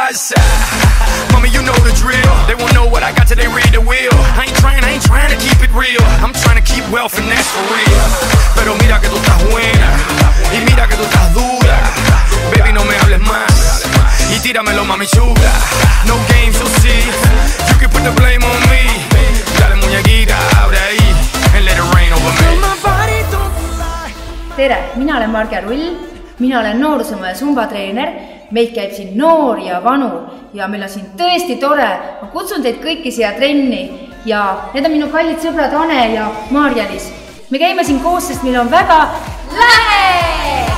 pasa? Mommy, you know the drill. They won't know what I got till they read the wheel. I ain't trying to keep it real. I'm trying to keep wealth and that's for real. Pero mira que tú estás buena y mira que tú estás dura. Baby, no me hables más y tíramelo, mami chula. No games, you'll see. You can put the blame on me. Dale muñequita, abre ahí and let it rain over me. Tere, mina olen Marge Rull, mina olen noorusema ja zumba treener. Meid käib siin noori ja vanu ja meil on siin tõesti tore. Ma kutsun teid kõiki siia trenni ja need on minu kallid sõbrad Ane ja Marjalis. Me käime siin koos, sest meil on väga lahe!